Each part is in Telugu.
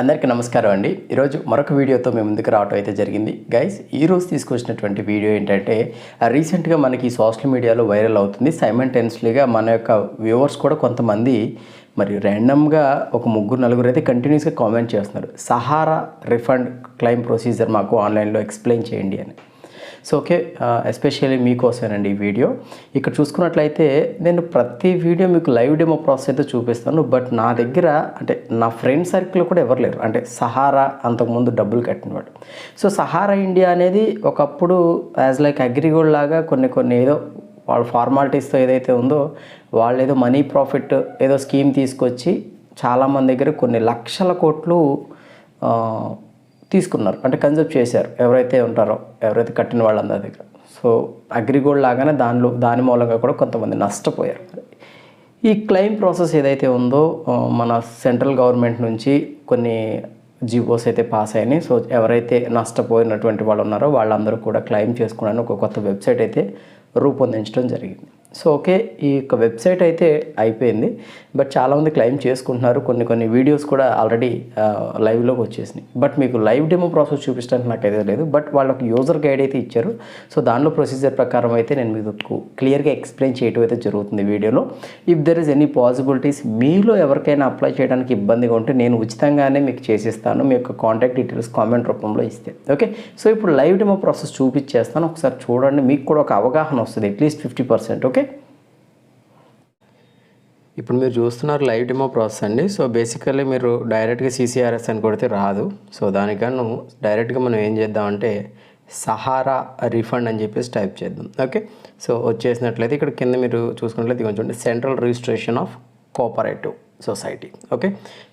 అందరికీ నమస్కారం అండి. ఈరోజు మరొక వీడియోతో మేము ముందుకు రావడం అయితే జరిగింది. గైస్, ఈరోజు తీసుకొచ్చినటువంటి వీడియో ఏంటంటే రీసెంట్గా మనకి సోషల్ మీడియాలో వైరల్ అవుతుంది. సైమల్టేనియస్లీగా మన యొక్క వ్యూవర్స్ కూడా కొంతమంది మరి ర్యాండమ్గా ఒక ముగ్గురు నలుగురు అయితే కంటిన్యూస్గా కామెంట్ చేస్తున్నారు, సహారా రిఫండ్ క్లెయిమ్ ప్రొసీజర్ మాకు ఆన్లైన్లో ఎక్స్ప్లెయిన్ చేయండి అని. సో ఓకే, ఎస్పెషల్లీ మీకోసమేనండి ఈ వీడియో. ఇక్కడ చూసుకున్నట్లయితే నేను ప్రతి వీడియో మీకు లైవ్ డెమో ప్రాసెస్ అయితే చూపిస్తాను. బట్ నా దగ్గర అంటే నా ఫ్రెండ్ సర్కిల్ కూడా ఎవరు లేరు, అంటే సహారా అంతకుముందు డబ్బులు కట్టినవాడు. సో సహారా ఇండియా అనేది ఒకప్పుడు యాజ్ లైక్ అగ్రిగోల్డ్ లాగా కొన్ని ఏదో వాళ్ళ ఫార్మాలిటీస్తో ఏదైతే ఉందో వాళ్ళు ఏదో మనీ ప్రాఫిట్ ఏదో స్కీమ్ తీసుకొచ్చి చాలామంది దగ్గర కొన్ని లక్షల కోట్లు తీసుకున్నారు, అంటే కన్సెప్ట్ చేశారు ఎవరైతే ఉంటారో, ఎవరైతే కట్టిన వాళ్ళందరి దగ్గర. సో అగ్రిగోల్డ్ లాగానే దాని మూలంగా కూడా కొంతమంది నష్టపోయారు. ఈ క్లెయిమ్ ప్రాసెస్ ఏదైతే ఉందో మన సెంట్రల్ గవర్నమెంట్ నుంచి కొన్ని జీవోస్ అయితే పాస్ అయినాయి. సో ఎవరైతే నష్టపోయినటువంటి వాళ్ళు ఉన్నారో వాళ్ళందరూ కూడా క్లెయిమ్ చేసుకోవడానికి ఒక కొత్త వెబ్సైట్ అయితే రూపొందించడం జరిగింది. సో ఓకే, ఈ యొక్క వెబ్సైట్ అయితే అయిపోయింది. బట్ చాలామంది క్లెయిమ్ చేసుకుంటున్నారు. కొన్ని వీడియోస్ కూడా ఆల్రెడీ లైవ్లోకి వచ్చేసినాయి. బట్ మీకు లైవ్ డెమో ప్రాసెస్ చూపించడానికి నాకైతే లేదు. బట్ వాళ్ళకి యూజర్ గైడ్ అయితే ఇచ్చారు. సో దానిలో ప్రొసీజర్ ప్రకారం అయితే నేను మీకు క్లియర్గా ఎక్స్ప్లెయిన్ చేయడం అయితే జరుగుతుంది వీడియోలో. If there is any possibilities మీలో ఎవరికైనా అప్లై చేయడానికి ఇబ్బందిగా ఉంటే నేను ఉచితంగానే మీకు చేసిస్తాను. మీ యొక్క కాంటాక్ట్ డీటెయిల్స్ కామెంట్ రూపంలో ఇస్తే ఓకే. సో ఇప్పుడు లైవ్ డెమో ప్రాసెస్ చూపించేస్తాను, ఒకసారి చూడండి. మీకు కూడా ఒక అవగాహన వస్తుంది, అట్లీస్ట్ 50%. ఓకే, ఇప్పుడు మీరు చూస్తున్నారు లైవ్ డెమో ప్రాసెస్ అండి. సో బేసికల్లీ మీరు డైరెక్ట్గా CCRS అని కొడితే రాదు. సో దానికన్నా డైరెక్ట్గా మనం ఏం చేద్దామంటే సహారా రిఫండ్ అని చెప్పేసి టైప్ చేద్దాం. ఓకే, సో వచ్చేసినట్లయితే ఇక్కడ కింద మీరు చూసుకున్నట్లయితే కొంచెం central registration of cooperative society. Okay,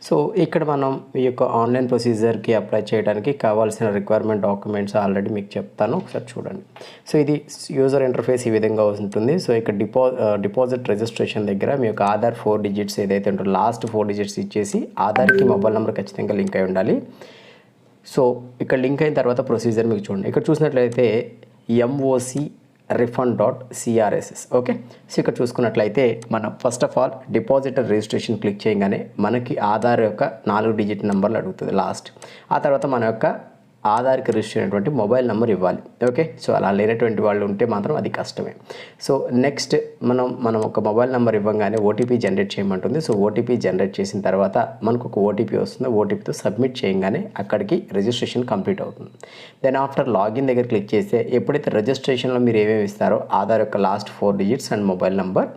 so ఇక్కడ మనం ఈ యొక్క ఆన్లైన్ ప్రొసీజర్కి అప్లై చేయడానికి కావాల్సిన రిక్వైర్మెంట్ డాక్యుమెంట్స్ ఆల్రెడీ మీకు చెప్తాను, ఒకసారి చూడండి. సో ఇది యూజర్ ఇంటర్ఫేస్ ఈ విధంగా ఉంటుంది. సో ఇక్కడ డిపాజిట్ రిజిస్ట్రేషన్ దగ్గర మీ యొక్క ఆధార్ 4 డిజిట్స్ ఏదైతే ఉంటుందో లాస్ట్ 4 డిజిట్స్ ఇచ్చేసి ఆధార్కి మొబైల్ నెంబర్ ఖచ్చితంగా లింక్ అయి ఉండాలి. సో ఇక్కడ లింక్ అయిన తర్వాత ప్రొసీజర్ మీకు చూడండి. ఇక్కడ చూసినట్లయితే MOC refund.crcs. ఓకే, సో ఇక్కడ చూసుకున్నట్లయితే మనం first of all depositor registration click చేయగానే మనకి ఆధార్ యొక్క 4 డిజిట్ నెంబర్లు అడుగుతుంది లాస్ట్. ఆ తర్వాత మన యొక్క ఆధార్కి రిజిస్టర్ అయినటువంటి మొబైల్ నెంబర్ ఇవ్వాలి. ఓకే, సో అలా లేనటువంటి వాళ్ళు ఉంటే మాత్రం అది కష్టమే. సో నెక్స్ట్ మనం ఒక మొబైల్ నెంబర్ ఇవ్వగానే OTP జనరేట్ చేయమంటుంది. సో OTP జనరేట్ చేసిన తర్వాత మనకు ఒక OTP వస్తుంది. OTPతో సబ్మిట్ చేయగానే అక్కడికి రిజిస్ట్రేషన్ కంప్లీట్ అవుతుంది. దెన్ ఆఫ్టర్ లాగిన్ దగ్గర క్లిక్ చేస్తే ఎప్పుడైతే రిజిస్ట్రేషన్లో మీరు ఏమేమి ఇస్తారో ఆధార్ యొక్క last 4 digits and mobile number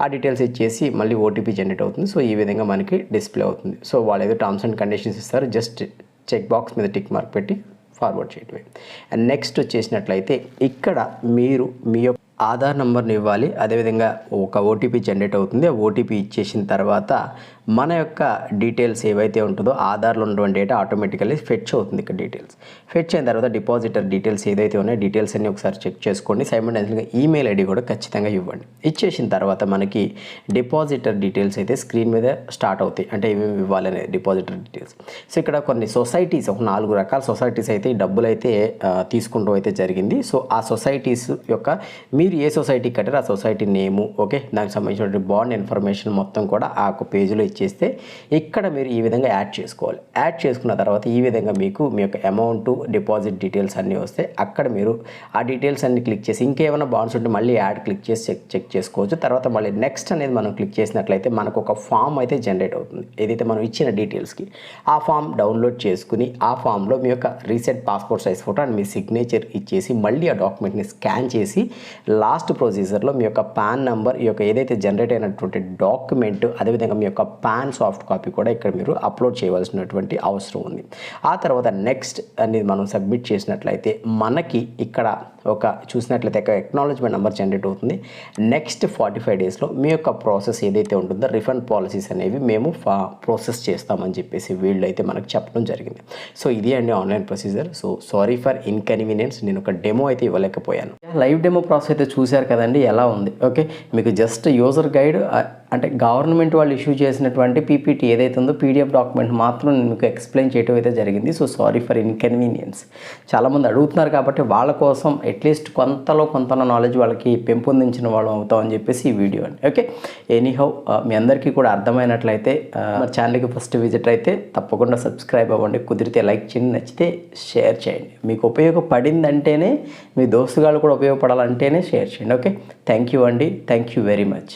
ఆ డీటెయిల్స్ ఇచ్చేసి మళ్ళీ OTP జనరేట్ అవుతుంది. సో ఈ విధంగా మనకి డిస్ప్లే అవుతుంది. సో వాళ్ళు ఏదో టర్మ్స్ అండ్ కండిషన్స్ ఇస్తారు, జస్ట్ చెక్ బాక్స్ మీద టిక్ మార్క్ పెట్టి ఫార్వర్డ్ చేయటమే. అండ్ నెక్స్ట్ వచ్చేసినట్లయితే ఇక్కడ మీరు మీ యొక్క ఆధార్ నెంబర్ని ఇవ్వాలి. అదేవిధంగా ఒక OTP జనరేట్ అవుతుంది. ఆ OTP ఇచ్చేసిన తర్వాత మన యొక్క డీటెయిల్స్ ఏవైతే ఉంటుందో ఆధార్లో ఉన్నటువంటి డేటా ఆటోమేటికల్లీ ఫెచ్ అవుతుంది. ఇక్కడ డీటెయిల్స్ ఫెచ్ అయిన తర్వాత డిపాజిటర్ డీటెయిల్స్ ఏదైతే ఉన్నాయో డీటెయిల్స్ అన్ని ఒకసారి చెక్ చేసుకోండి. సైమల్టేనియస్గా ఈమెయిల్ ID కూడా ఖచ్చితంగా ఇవ్వండి. ఇచ్చేసిన తర్వాత మనకి డిపాజిటర్ డీటెయిల్స్ అయితే స్క్రీన్ మీద స్టార్ట్ అవుతాయి, అంటే ఏమేమి ఇవ్వాలనే డిపాజిటర్ డీటెయిల్స్. సో ఇక్కడ కొన్ని సొసైటీస్, ఒక 4 రకాల సొసైటీస్ అయితే ఈ డబ్బులు అయితే తీసుకుంటూ అయితే జరిగింది. సో ఆ సొసైటీస్ యొక్క మీరు ఏ సొసైటీ కట్టారో ఆ సొసైటీ నేము, ఓకే, దానికి సంబంధించిన బాండ్ ఇన్ఫర్మేషన్ మొత్తం కూడా ఆ ఒక పేజీలో ఇచ్చేస్తే ఇక్కడ మీరు ఈ విధంగా యాడ్ చేసుకోవాలి. యాడ్ చేసుకున్న తర్వాత ఈ విధంగా మీకు మీ యొక్క అమౌంట్, డిపాజిట్ డీటెయిల్స్ అన్నీ వస్తే అక్కడ మీరు ఆ డీటెయిల్స్ అన్ని క్లిక్ చేసి ఇంకేమైనా బాండ్స్ ఉంటే మళ్ళీ యాడ్ క్లిక్ చేసి చెక్ చేసుకోవచ్చు. తర్వాత మళ్ళీ నెక్స్ట్ అనేది మనం క్లిక్ చేసినట్లయితే మనకు ఒక ఫామ్ అయితే జనరేట్ అవుతుంది. ఏదైతే మనం ఇచ్చిన డీటెయిల్స్కి ఆ ఫామ్ డౌన్లోడ్ చేసుకుని ఆ ఫామ్లో మీ యొక్క recent passport size photo and me signature ఇచ్చేసి మళ్ళీ ఆ డాక్యుమెంట్ని స్కాన్ చేసి లాస్ట్ ప్రొసీజర్లో మీ యొక్క పాన్ నెంబర్, ఈ యొక్క ఏదైతే జనరేట్ అయినటువంటి డాక్యుమెంట్, అదేవిధంగా మీ యొక్క పాన్ సాఫ్ట్ కాపీ కూడా ఇక్కడ మీరు అప్లోడ్ చేయవలసినటువంటి అవసరం ఉంది. ఆ తర్వాత నెక్స్ట్ అనేది మనం సబ్మిట్ చేసినట్లయితే మనకి ఇక్కడ ఒక చూసినట్లయితే ఒక ఎక్నాలజ్మెంట్ నెంబర్ జనరేట్ అవుతుంది. నెక్స్ట్ 45 డేస్లో మీ యొక్క ప్రాసెస్ ఏదైతే ఉంటుందో రిఫండ్ పాలసీస్ అనేవి మేము ప్రాసెస్ చేస్తామని చెప్పేసి వీళ్ళు అయితే మనకు చెప్పడం జరిగింది. సో ఇది అండి online procedure. So sorry for inconvenience, నేను ఒక డెమో అయితే ఇవ్వలేకపోయాను. లైవ్ డెమో ప్రాసెస్ అయితే చూశారు కదండి, ఎలా ఉంది. ఓకే, మీకు జస్ట్ యూజర్ గైడ్ అంటే గవర్నమెంట్ వాళ్ళు ఇష్యూ చేసినటువంటి పీపీటీ ఏదైతే ఉందో పీడిఎఫ్ డాక్యుమెంట్ మాత్రం నేను మీకు ఎక్స్ప్లెయిన్ చేయడం అయితే జరిగింది. So sorry for inconvenience. చాలామంది అడుగుతున్నారు కాబట్టి వాళ్ళ కోసం అట్లీస్ట్ కొంతలో కొంత నాలెడ్జ్ వాళ్ళకి పెంపొందించిన వాళ్ళు అవుతామని చెప్పేసి ఈ వీడియో అండి. ఓకే, ఎనీహౌ మీ అందరికీ కూడా అర్థమైనట్లయితే మా ఛానల్కి ఫస్ట్ విజిట్ అయితే తప్పకుండా సబ్స్క్రైబ్ అవ్వండి. కుదిరితే లైక్ చేయండి, నచ్చితే షేర్ చేయండి. మీకు ఉపయోగపడిందంటేనే మీ దోస్తుగాళ్ళు కూడా ఉపయోగపడాలంటేనే షేర్ చేయండి. ఓకే, థ్యాంక్ యూ అండి. Thank you very much.